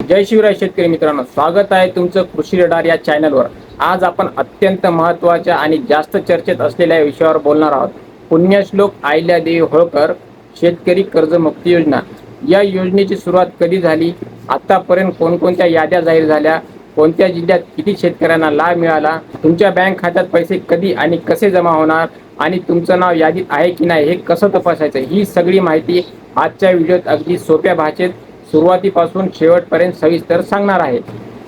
जय शिवराय शेतकरी मित्रांनो, स्वागत आहे तुमचं कृषी रडार या चॅनलवर। आज आपण अत्यंत महत्त्वाच्या आणि जास्त चर्चेत असलेल्या विषयावर बोलणार आहोत। पुण्यश्लोक अहिल्यादेवी होळकर शेतकरी कर्जमुक्ती योजना। या योजनेची सुरुवात कधी झाली, आतापर्यंत कोणकोणत्या याद्या जाहीर झाल्या, कोणत्या जिल्ह्यात किती शेतकऱ्यांना लाभ मिळाला, तुमच्या बँक खात्यात पैसे कधी आणि कसे जमा होणार आणि तुमचं नाव यादीत आहे की नाही हे कसं तपासायचं, ही सगळी माहिती आजच्या व्हिडिओत अगदी सोप्या भाषेत सुरुवातीपासून शेवटपर्यंत सविस्तर सांगणार आहे।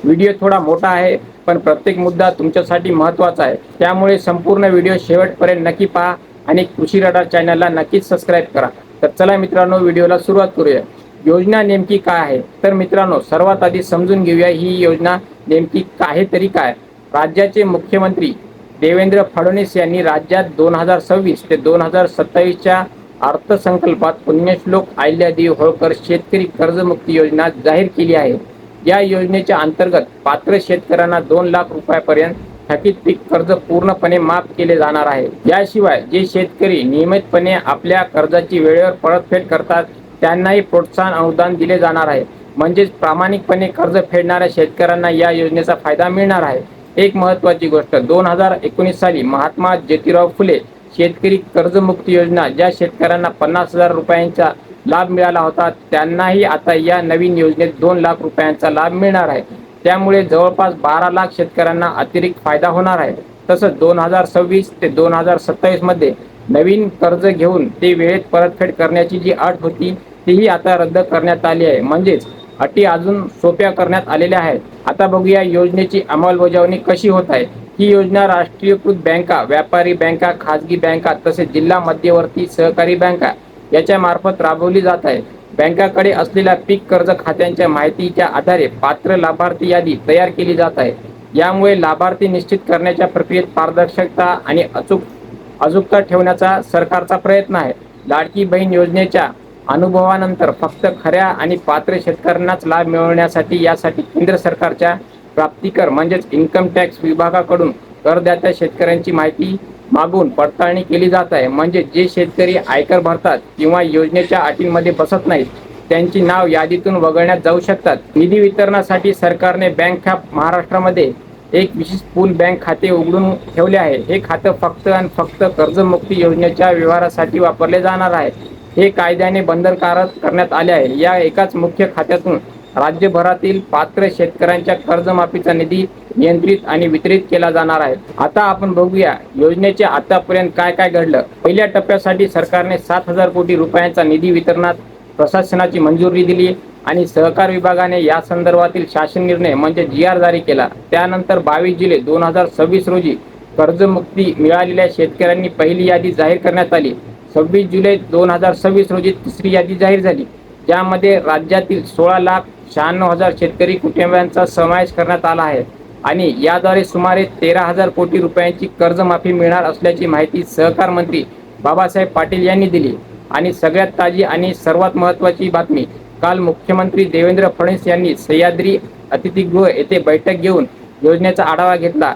व्हिडिओ थोडा मोठा आहे, पण प्रत्येक मुद्दा तुमच्यासाठी महत्त्वाचा आहे, त्यामुळे संपूर्ण व्हिडिओ शेवटपर्यंत नक्की पहा आणि कृषी रडार चॅनलला नक्कीच सबस्क्राईब करा। तर चला मित्रांनो, व्हिडिओला सुरुवात करूया। योजना नेमकी काय आहे, तर मित्रांनो सर्वात आधी समजून घेऊया ही योजना नेमकी आहे तरी काय। राज्याचे मुख्यमंत्री देवेंद्र फडणवीस यांनी राज्यात 2026 ते 2027च्या अर्थसंकल्पात पुण्यश्लोक अहिल्यादेवी होळकर शेतकरी कर्जमुक्ती योजना जाहीर केली आहे। या योजनेच्या अंतर्गत पात्र शेतकऱ्यांना 2 लाख रुपयापर्यंत थकीत पीक कर्ज पूर्णपणे माफ केले जाणार आहे। याशिवाय जे शेतकरी नियमितपणे आपल्या कर्जाची वेळेवर परतफेड करतात त्यांनाही प्रोत्साहन अनुदान दिले जाणार आहे। म्हणजेच प्रामाणिकपणे कर्ज फेडणाऱ्या शेतकऱ्यांना या योजनेचा फायदा मिळणार आहे। एक महत्त्वाची गोष्ट, 2019 साली महात्मा ज्योतिराव फुले शेतकरी कर्जमुक्ती योजना ज्या शेतकऱ्यांना 50,000 रुपयांचा लाभ मिळाला होता त्यांनाही आता या नवीन योजनेत 2 लाख रुपयांचा लाभ मिळणार आहे। त्यामुळे जवळपास 12 लाख शेतकऱ्यांना अतिरिक्त फायदा होणार आहे। तसंच 2026 ते 2027 मध्ये नवीन कर्ज घेऊन ते वेळेत परतफेड करण्याची जी अट होती तीही आता रद्द करण्यात आली आहे। म्हणजेच अटी अजून सोप्या करण्यात आलेल्या आहेत। आता बघूया योजनेची अंमलबजावणी कशी होत आहे। ही योजना राष्ट्रीयकृत बँका, व्यापारी बँका, खाजगी बँका तसेच जिल्हा मध्यवर्ती सहकारी बँका याच्या मार्फत राबवली जात आहे। बँकाकडे असलेल्या पीक कर्ज खात्यांच्या माहितीच्या आधारे पात्र लाभार्थी यादी तयार केली जात आहे। यामुळे लाभार्थी निश्चित करण्याच्या प्रक्रियेत पारदर्शकता आणि अचूकता ठेवण्याचा सरकारचा प्रयत्न आहे। लाडकी बहीण योजनेच्या अनुभवानंतर फक्त खऱ्या आणि पात्र शेतकऱ्यांनाच लाभ मिळवण्यासाठी यासाठी केंद्र सरकारच्या प्राप्तिकर म्हणजेच इन्कम टॅक्स विभागाकडून करदात्या शेतकऱ्यांची माहिती मागून पडताळणी केली जात आहे। म्हणजे जे शेतकरी आयकर भरतात किंवा योजनेच्या अटींमध्ये बसत नाहीत त्यांची नाव यादीतून वगळण्यात जाऊ शकतात। निधी वितरणासाठी सरकारने बँक ऑफ महाराष्ट्रामध्ये एक विशेष पूल बँक खाते उघडून ठेवले आहे। हे खातं फक्त आणि फक्त कर्जमुक्ती योजनेच्या व्यवहारासाठी वापरले जाणार आहे। हे कायद्याने बंधनकारक करण्यात आले आहे। या एकाच मुख्य खात्यातून राज्यभरातील पात्र शेतकऱ्यांच्या कर्जमाफीचा निधी नियंत्रित आणि वितरित केला जाणार आहे। आता आपण बघूया योजनेचे आतापर्यंत काय काय घडलं। पहिल्या टप्प्यासाठी सरकारने 7,000 कोटी रुपयांचा निधी वितरणात प्रशासनाची मंजुरी दिली आणि सहकार विभागाने या संदर्भातील शासन निर्णय म्हणजे GR जारी केला। त्यानंतर 22 जुलै 2026 रोजी कर्जमुक्ती मिळालेल्या शेतकऱ्यांनी पहिली यादी जाहीर करण्यात आली। 26 जुलै 2026 रोजी तिसरी यादी जाहीर झाली, ज्यामध्ये राज्यातील 16,96,000 शेतकरी कुटुंबांचा समावेश करण्यात आला आहे आणि याद्वारे सुमारे 13,000 कोटी रुपयांची कर्जमाफी मिळणार असल्याची माहिती सहकार मंत्री बाबासाहेब पाटील यांनी दिली। आणि सगळ्यात ताजी आणि सर्वात महत्त्वाची बातमी, काल मुख्यमंत्री देवेंद्र फडणवीस यांनी सह्याद्री अतिथीगृह येथे बैठक घेऊन योजनेचा आढावा घेतला।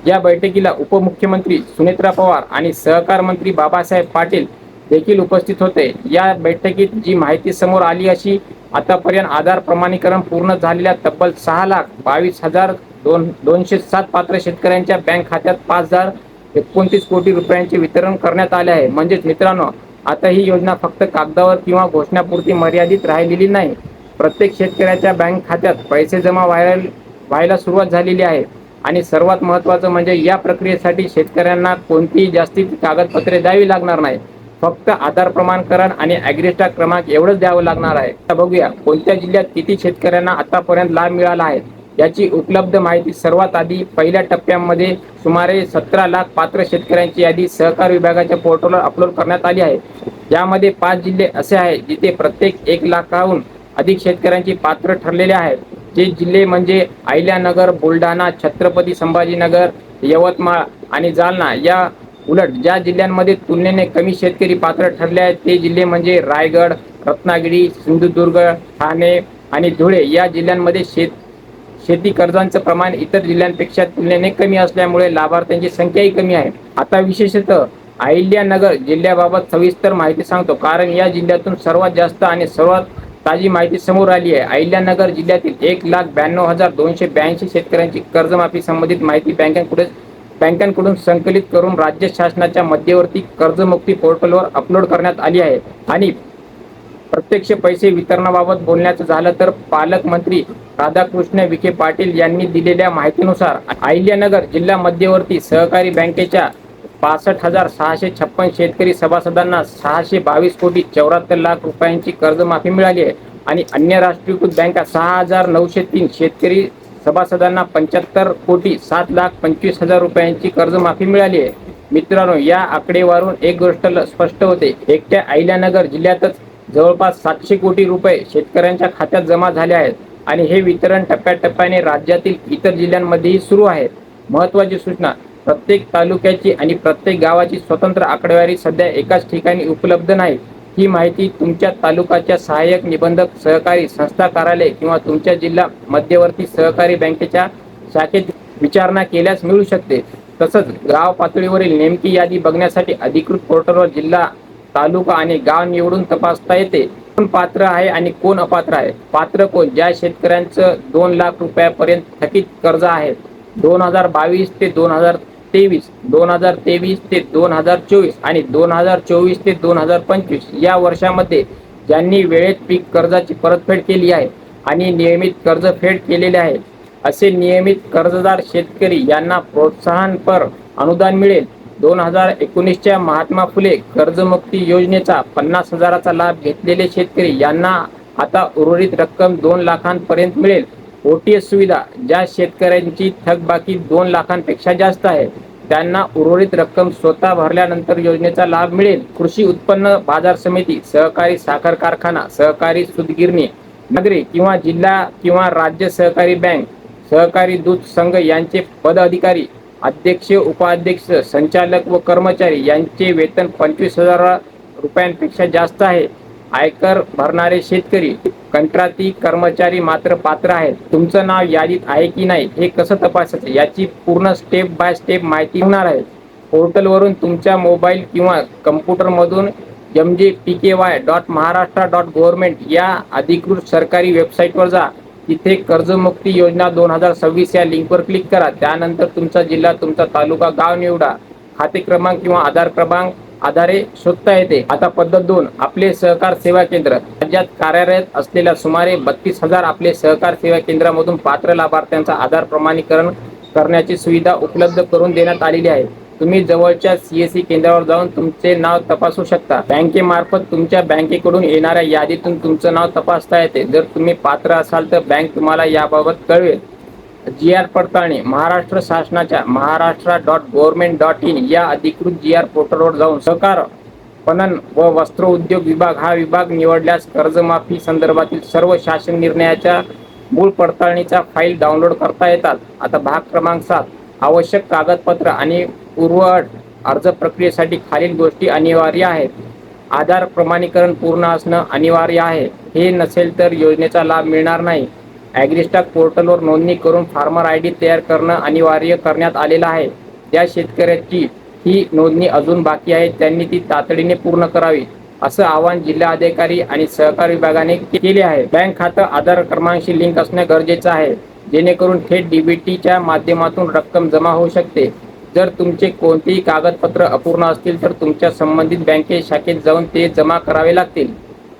या बैठकीला उपमुख्यमंत्री सुनेत्रा पवार आणि सहकार मंत्री बाबासाहेब पाटील देखील उपस्थित होते। या बैठकीत जी माहिती समोर आली अशी आतापर्यंत आधार प्रमाणीकरण पूर्ण झालेल्या तब्बल 6,22,207 पात्र शेतकऱ्यांच्या बँक खात्यात 5,029 कोटी रुपयांचे वितरण करण्यात आले आहे। म्हणजेच मित्रांनो, आता ही योजना फक्त कागदावर किंवा घोषणापुरती मर्यादित राहिलेली नाही। प्रत्येक शेतकऱ्याच्या बँक खात्यात पैसे जमा व्हायला सुरुवात झालेली आहे। आणि सर्वात महत्त्वाचं म्हणजे या प्रक्रियेसाठी शेतकऱ्यांना कोणतीही जास्तीची कागदपत्रे द्यावी लागणार नाही, फक्त आधार प्रमाणीकरण आणि ॲग्रीस्टार क्रमांक एवढंच द्यावं लागणार आहे। आता बघूया कोणत्या जिल्ह्यात किती शेतकऱ्यांना आतापर्यंत लाभ मिळाला आहे। याची उपलब्ध माहिती सर्वात आधी पहिल्या टप्प्यामध्ये सुमारे 17 लाख पात्र शेतकऱ्यांची यादी सहकार विभागाच्या पोर्टलवर अपलोड करण्यात आली आहे। यामध्ये 5 जिल्हे असे आहेत जिथे प्रत्येक 1 लाखाहून अधिक शेतकऱ्यांची पात्र ठरलेले आहेत। जे जिल्हे म्हणजे अहिल्यानगर, बुलढाणा, छत्रपती संभाजीनगर, यवतमाळ आणि जालना। या उलट ज्या जिल्ह्यांमध्ये तुलनेने कमी शेतकरी पात्र ठरले आहेत ते जिल्हे म्हणजे रायगड, रत्नागिरी, सिंधुदुर्ग, ठाणे आणि धुळे। या जिल्ह्यांमध्ये शेती कर्जांचं प्रमाण इतर जिल्ह्यांपेक्षा तुलनेने कमी असल्यामुळे लाभार्थ्यांची संख्याही कमी आहे। आता विशेषतः अहिल्यानगर जिल्ह्याबाबत सविस्तर माहिती सांगतो, कारण या जिल्ह्यातून सर्वात जास्त आणि सर्वात ताजी माहिती समोर आली आहे. अहिल्यानगर जिल्ह्यातील 1,92,282 शेतकऱ्यांची कर्जमाफी संबंधित माहिती बँकांकडून संकलित करून राज्य शासनाच्या मध्यवर्ती कर्जमुक्ती पोर्टलवर अपलोड करण्यात आली आहे. आणि प्रत्यक्ष पैसे वितरणाबाबत बोलण्याचं झालं तर पालकमंत्री राधाकृष्ण विखे पाटील यांनी दिलेल्या माहितीनुसार अहिल्यानगर जिल्हा मध्यवर्ती सहकारी बँकेच्या 65,656 शेतकरी सभासदांना 622 कोटी 74 लाख रुपयांची कर्जमाफी मिळाली आहे. आणि अन्य राष्ट्रीयकृत बँका 6,903 शेतकरी सभासदांना 75 कोटी 7 लाख 25 हजार रुपयांची कर्जमाफी मिळाली आहे. मित्रांनो, या आकडेवारून एक गोष्ट स्पष्ट होते, एकट्या अहिल्यानगर जिल्ह्यातच जवळपास 700 कोटी रुपये शेतकऱ्यांच्या खात्यात जमा झाले आहेत. आणि हे वितरण टप्प्याटप्प्याने राज्यातील इतर जिल्ह्यांमध्येही सुरू आहे. महत्त्वाची सूचना, प्रत्येक तालुक्याची आणि प्रत्येक गावाची स्वतंत्र आकडेवारी सध्या एकाच ठिकाणी उपलब्ध नाही. ही माहिती तुमच्या तालुक्याच्या सहाय्यक निबंधक सहकारी संस्था कार्यालय किंवा तुमच्या जिल्हा मध्यवर्ती सहकारी बँकेच्या शाखेत विचारणा केल्यास मिळू शकते. तसंच गाव पातळीवरील नेमकी यादी बघण्यासाठी अधिकृत पोर्टलवर जिल्हा, तालुका आणि गाव निवडून तपासता येते. कोण पात्र आहे आणि कोण अपात्र आहे. पात्र कोण? ज्या शेतकऱ्यांचं 2 लाख रुपयापर्यंत थकीत कर्ज आहे 2022 ते 2023, 2023 ते 2024 आणि 2024 ते 2025 या वर्षामध्ये ज्यांनी वेळेत पीक कर्जाची परतफेड केली आहे आणि नियमित कर्जफेड केलेले आहे, असे नियमित कर्जदार शेतकरी यांना प्रोत्साहनपर अनुदान मिळेल. 2019च्या महात्मा फुले कर्जमुक्ती योजनेचा 50,000चा लाभ घेतलेले शेतकरी यांना आता उर्वरित रक्कम 2 लाखांपर्यंत मिळेल. ओटीएस सुविधा, ज्या शेतकऱ्यांची थकबाकी 2 लाखांपेक्षा जास्त आहे त्यांना उर्वरित रक्कम स्वतः भरल्यानंतर योजनेचा लाभ मिळेल. कृषी उत्पन्न बाजार समिती, सहकारी साखर कारखाना, सहकारी सूतगिरणी, नगरी किंवा जिल्हा किंवा राज्य सहकारी बँक, सहकारी दूध संघ यांचे पदाधिकारी, अध्यक्ष, उपाध्यक्ष, संचालक व कर्मचारी यांचे वेतन 25,000 रुपयांपेक्षा जास्त आहे. आयकर भरणारे शेतकरी, कंत्राटी कर्मचारी मात्र पात्र आहेत. तुमचं नाव यादीत आहे की नाही हे कसं तपासायचं याची पूर्ण स्टेप बाय स्टेप माहिती होणार आहे. पोर्टलवरून तुमच्या मोबाईल किंवा कम्प्युटरमधून mjpky.maharashtra.government या अधिकृत सरकारी वेबसाईटवर जा. तिथे कर्जमुक्ती योजना 2026 या लिंकवर क्लिक करा. त्यानंतर तुमचा जिल्हा, तुमचा तालुका, गाव निवडा. खाते क्रमांक किंवा आधार क्रमांक आधारे शोधता येते. आता पद्धत 2, आपले सहकार सेवा केंद्र. राज्यात कार्यरत असलेल्या सुमारे 32,000 आपले सहकार सेवा केंद्रामधून पात्र लाभार्थ्यांचा आधार प्रमाणीकरण करण्याची सुविधा उपलब्ध करून देण्यात आलेली आहे. तुम्ही जवळच्या CSC केंद्रावर जाऊन तुमचे नाव तपासू शकता. बँकेमार्फत तुमच्या बँकेकडून येणाऱ्या यादीतून तुमचं नाव तपासता येते. जर तुम्ही पात्र असाल तर बँक तुम्हाला याबाबत कळवेल. GR पडताळणी, महाराष्ट्र शासनाच्या maharashtra.government.in या अधिकृत GR पोर्टलवर जाऊन सहकार, पणन व वस्त्र उद्योग विभाग हा विभाग निवडल्यास कर्जमाफी संदर्भातील सर्व शासन निर्णयाच्या मूळ पडताळणीचा फाईल डाउनलोड करता येतात. आता भाग क्रमांक 7, आवश्यक कागदपत्र आणि पूर्वअट. अर्ज प्रक्रियेसाठी खालील गोष्टी अनिवार्य आहेत. आधार प्रमाणीकरण पूर्ण असणं अनिवार्य आहे. हे नसेल तर योजनेचा लाभ मिळणार नाही. ॲग्रीस्टॉक पोर्टलवर नोंदणी करून फार्मर ID तयार करणं अनिवार्य करण्यात आलेलं आहे. ज्या शेतकऱ्याची ही नोंदणी अजून बाकी आहे त्यांनी ती तातडीने पूर्ण करावी, असं आवाहन जिल्हाधिकारी आणि सहकार विभागाने केले आहे. बँक खातं आधार क्रमांकाशी लिंक असणे गरजेचं आहे, जेणेकरून थेट DBTच्या माध्यमातून रक्कम जमा होऊ शकते. जर तुमचे कोणतेही कागदपत्र अपूर्ण असतील तर तुमच्या संबंधित बँके शाखेत जाऊन ते जमा करावे लागतील.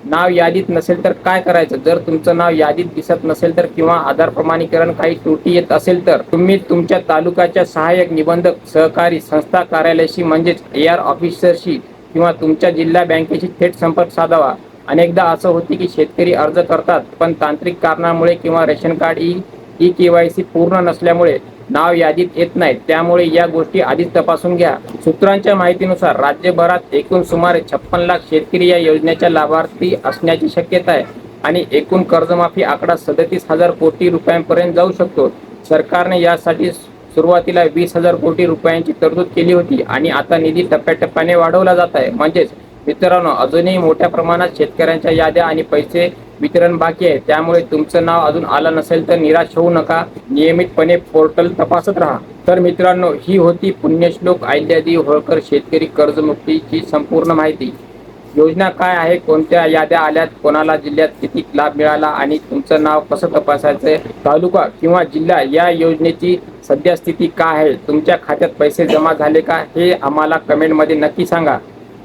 नाव यादीत नसेल तर काय करायचं? जर तुमचं नाव यादीत दिसत नसेल तर किंवा आधार प्रमाणीकरण काही त्रुटी येत असेल तर तुम्ही तुमच्या तालुक्याच्या सहाय्यक निबंधक सहकारी संस्था कार्यालयाशी म्हणजेच AR ऑफिसरशी किंवा तुमच्या जिल्हा बँकेशी थेट संपर्क साधावा. अनेकदा असं होते की शेतकरी अर्ज करतात पण तांत्रिक कारणामुळे किंवा रेशन कार्ड EKYC पूर्ण नसल्यामुळे नाव यादीत येत नाही. त्यामुळे या गोष्टी आधीच तपासून घ्या. सूत्रांच्या माहितीनुसार राज्यभरात एकूण सुमारे 56 लाख शेतकरी या योजनेच्या लाभार्थी असण्याची शक्यता आहे आणि एकूण कर्जमाफी आकडा 37,000 कोटी रुपयांपर्यंत जाऊ शकतो. सरकारने यासाठी सुरुवातीला 20,000 कोटी रुपयांची तरतूद केली होती आणि आता निधी टप्प्याटप्प्याने वाढवला जात आहे. म्हणजेच मित्रांनो, अजूनही मोठ्या प्रमाणात शेतकऱ्यांच्या याद्या आणि पैसे वितरण बाकी आहे. त्यामुळे तुमचं नाव अजून आलं नसेल तर निराश होऊ नका. नियमितपणे पोर्टल तपासत राहा. तर मित्रांनो, ही होती पुण्यश्लोक अहिल्यादेवी होळकर शेतकरी कर्जमुक्तीची संपूर्ण माहिती. योजना काय आहे, कोणत्या याद्या आल्यात, कोणाला जिल्ह्यात किती लाभ मिळाला आणि तुमचं नाव कसं तपासायचं, तालुका किंवा जिल्हा या योजनेची सध्या स्थिती काय आहे, तुमच्या खात्यात पैसे जमा झाले का, हे आम्हाला कमेंटमध्ये नक्की सांगा.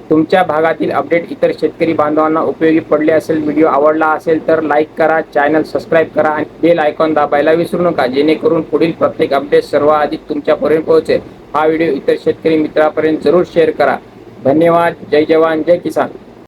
तुमच्या भागातील अपडेट इतर शेतकरी बांधवांना उपयोगी पडले असेल, व्हिडिओ आवडला असेल तर लाईक करा, चॅनल सबस्क्राईब करा आणि बेल आयकॉन दाबायला विसरू नका, जेणेकरून पुढील प्रत्येक अपडेट सर्वाधिक तुमच्यापर्यंत पोहोचेल. हा व्हिडिओ इतर शेतकरी मित्रांपर्यंत जरूर शेअर करा. धन्यवाद. जय जवान, जय किसान.